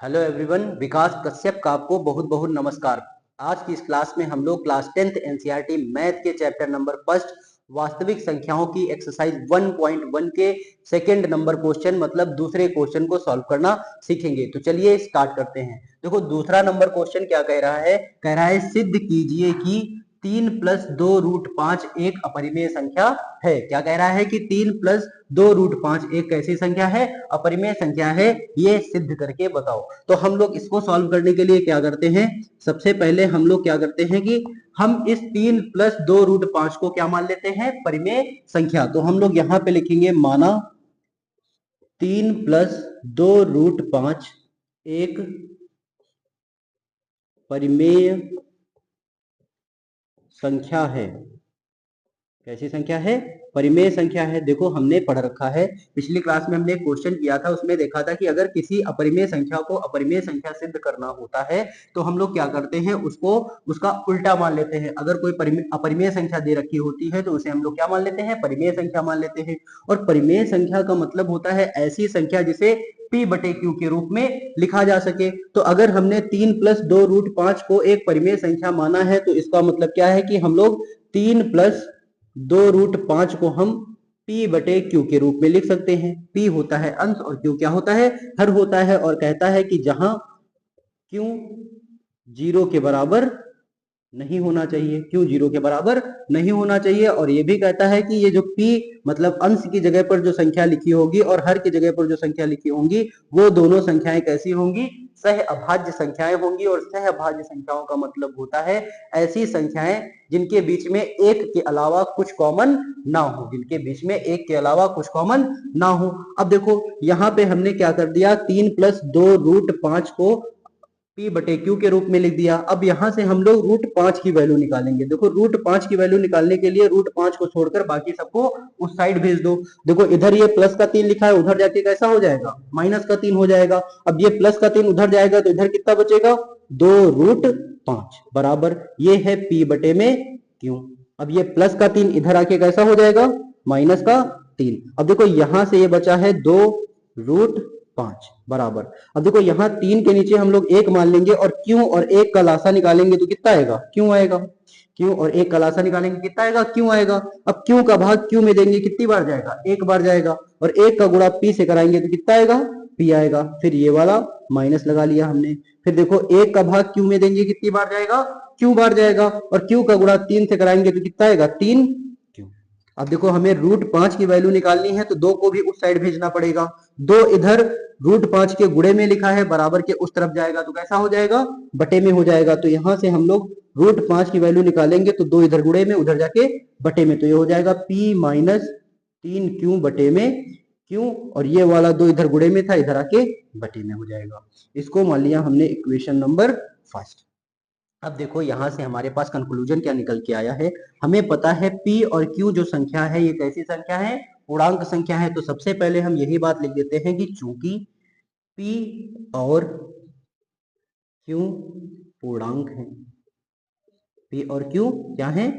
Hello everyone, विकास कश्यप का आपको बहुत बहुत नमस्कार। आज की इस क्लास में हम लोग क्लास 10th एनसीईआरटी मैथ के चैप्टर नंबर फर्स्ट वास्तविक संख्याओं की एक्सरसाइज 1.1 के सेकंड नंबर क्वेश्चन मतलब दूसरे क्वेश्चन को सॉल्व करना सीखेंगे। तो चलिए स्टार्ट करते हैं। देखो दूसरा नंबर क्वेश्चन क्या कह रहा है, कह रहा है सिद्ध कीजिए कि 3 + 2√5 एक अपरिमेय संख्या है। क्या कह रहा है कि 3 + 2√5 एक कैसी संख्या है, अपरिमेय संख्या है, ये सिद्ध करके बताओ। तो हम लोग इसको सॉल्व करने के लिए क्या करते हैं, सबसे पहले हम लोग क्या करते हैं कि हम इस 3 + 2√5 को क्या मान लेते हैं, परिमेय संख्या। तो हम लोग यहां पे लिखेंगे माना 3 + 2√5 एक परिमेय संख्या है। कैसी संख्या है, परिमेय संख्या है। देखो हमने पढ़ रखा है, पिछली क्लास में हमने क्वेश्चन किया था, उसमें देखा था कि अगर किसी अपरिमेय संख्या को अपरिमेय संख्या सिद्ध करना होता है तो हम लोग क्या करते हैं, उसको उसका उल्टा मान लेते हैं। अगर कोई अपरिमेय संख्या दे रखी होती है तो उसे हम लोग क्या मान लेते हैं, परिमेय संख्या मान लेते हैं। और परिमेय संख्या का मतलब होता है ऐसी संख्या जिसे p/q के रूप में लिखा जा सके। तो अगर हमने 3 + 2√5 को एक परिमेय संख्या माना है तो इसका मतलब क्या है कि हम लोग 3 + 2√5 को हम p/q के रूप में लिख सकते हैं। p होता है अंश और q क्या होता है, हर होता है। और कहता है कि जहां q 0 के बराबर नहीं होना चाहिए, क्यों 0 के बराबर नहीं होना चाहिए। और ये भी कहता है कि ये जो p मतलब अंश की जगह पर जो संख्या लिखी होगी और हर की जगह पर जो संख्या लिखी होंगी वो दोनों संख्याएं कैसी होंगी, सह अभाज्य संख्याएं होंगी। और सह अभाज्य संख्याओं का मतलब होता है ऐसी संख्याएं जिनके बीच में एक के अलावा कुछ कॉमन ना हो, जिनके बीच में एक के अलावा कुछ कॉमन ना हो। अब देखो यहाँ पे हमने क्या कर दिया, 3 + 2√5 को p/q के रूप में लिख दिया। अब यहां से हम लोग √5 की वैल्यू निकालेंगे। देखो √5 की वैल्यू निकालने के लिए √5 को छोड़कर बाकी सबको उस साइड भेज दो। देखो इधर ये प्लस का 3 लिखा है, उधर जाके कैसा हो जाएगा, माइनस का 3 हो जाएगा। अब ये प्लस का 3 उधर जाएगा तो इधर कितना बचेगा, 2√5 बराबर ये है p/q। अब ये प्लस का 3 इधर आके कैसा हो जाएगा, माइनस का 3। अब देखो यहां से ये बचा है 2√5 बराबर। अब देखो यहाँ 3 के नीचे हम लोग 1 मान लेंगे और क्यों और 1 का लासा निकालेंगे तो कितना आएगा, क्यों आएगा। क्यों और 1 का लासा निकालेंगे कितना आएगा, क्यों आएगा। अब क्यों का भाग क्यों में देंगे कितनी बार जाएगा, एक बार जाएगा। और 1 का गुणा p से कराएंगे तो कितना आएगा, p आएगा। फिर ये वाला माइनस लगा लिया हमने। फिर देखो 1 का भाग क्यों में देंगे कितनी बार जाएगा, क्यों बार जाएगा। और क्यों का गुणा 3 से कराएंगे तो कितना आएगा, 3 क्यों। अब देखो हमें √5 की वैल्यू निकालनी है तो 2 को भी उस साइड भेजना पड़ेगा। 2 इधर √5 के गुणे में लिखा है, बराबर के उस तरफ जाएगा तो कैसा हो जाएगा, बटे में हो जाएगा। तो यहां से हम लोग √5 की वैल्यू निकालेंगे तो 2 इधर गुणे में, उधर जाके बटे में। तो ये हो जाएगा p - 3q बटे में क्यों, और ये वाला 2 इधर गुणे में था, इधर आके बटे में हो जाएगा। इसको मान लिया हमने इक्वेशन नंबर फर्स्ट। अब देखो यहां से हमारे पास कंक्लूजन क्या निकल के आया है, हमें पता है p और q जो संख्या है ये कैसी संख्या है, पूर्णांक संख्या है। तो सबसे पहले हम यही बात लिख देते हैं कि चूंकि p और q पूर्णांक है, p और q क्या है,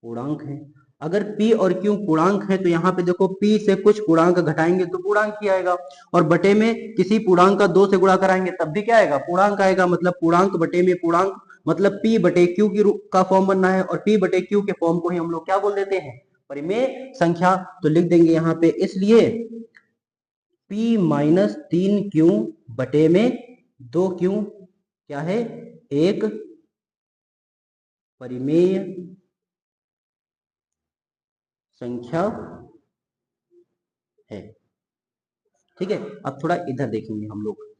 पूर्णांक है। अगर p और q पूर्णांक है तो यहाँ पे देखो p से कुछ पूर्णांक घटाएंगे तो पूर्णांक ही आएगा। और बटे में किसी पूर्णांक का 2 से गुणा कराएंगे तब भी क्या आएगा, पूर्णांक आएगा। मतलब पूर्णांक बटे में पूर्णांक, मतलब p/q का फॉर्म बनना है। और p/q के फॉर्म को ही हम लोग क्या बोल देते हैं, परिमेय संख्या। तो लिख देंगे यहाँ पे, इसलिए p - 3q बटे में 2q क्या है, एक परिमेय संख्या है। ठीक है, अब थोड़ा इधर देखेंगे हम लोग।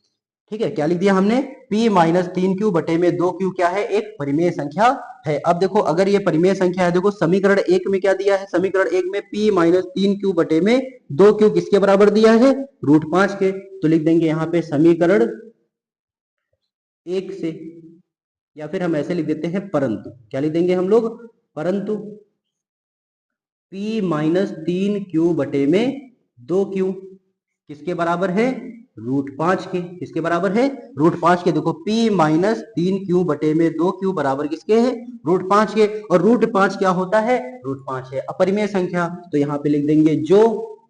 ठीक है, क्या लिख दिया हमने, p - 3q बटे में 2q क्या है, एक परिमेय संख्या है। अब देखो अगर ये परिमेय संख्या है, देखो समीकरण 1 में क्या दिया है, समीकरण 1 में p - 3q बटे में 2q किसके बराबर दिया है, √5 के। तो लिख देंगे यहाँ पे समीकरण 1 से, या फिर हम ऐसे लिख देते हैं परंतु, क्या लिख देंगे हम लोग, परंतु p - 3q बटे में 2q किसके बराबर है, √5 के। किसके बराबर है, √5 के। देखो p - 3q बटे में 2q बराबर किसके है, √5 के। और √5 क्या होता है, √5 है अपरिमेय संख्या। तो यहाँ पे लिख देंगे जो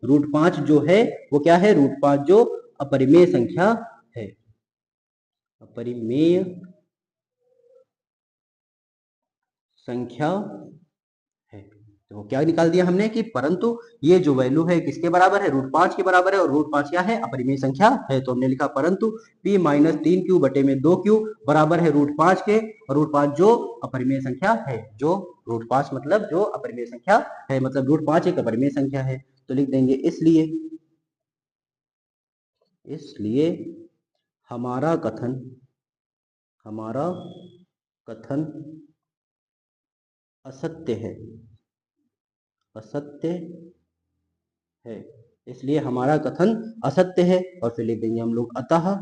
√5 जो है वो क्या है, √5 जो अपरिमेय संख्या है। अपरिमेय संख्या है। तो क्या निकाल दिया हमने कि परंतु ये जो वैल्यू है किसके बराबर है, √5 के बराबर है, और √5 क्या है, अपरिमेय संख्या है। तो हमने लिखा परंतु p माइनस 3q बटे में 2q बराबर है √5 के, और √5 जो अपरिमेय संख्या है, जो √5 मतलब जो अपरिमेय संख्या है, मतलब √5 एक अपरिमेय संख्या है। तो लिख देंगे इसलिए हमारा कथन असत्य है, इसलिए हमारा कथन असत्य है। और फिर लिख देंगे हम लोग अतः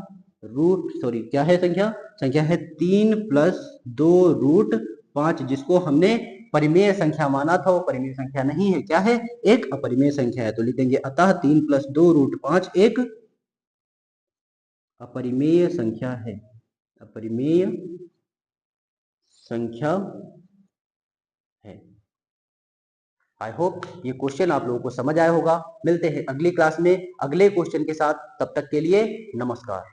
क्या है संख्या है 3 + 2√5, जिसको हमने परिमेय संख्या माना था, वो परिमेय संख्या नहीं है, क्या है, एक अपरिमेय संख्या है। तो लिख देंगे अतः 3 + 2√5 एक अपरिमेय संख्या है, अपरिमेय संख्या है। आई होप ये क्वेश्चन आप लोगों को समझ आया होगा। मिलते हैं अगली क्लास में अगले क्वेश्चन के साथ, तब तक के लिए नमस्कार।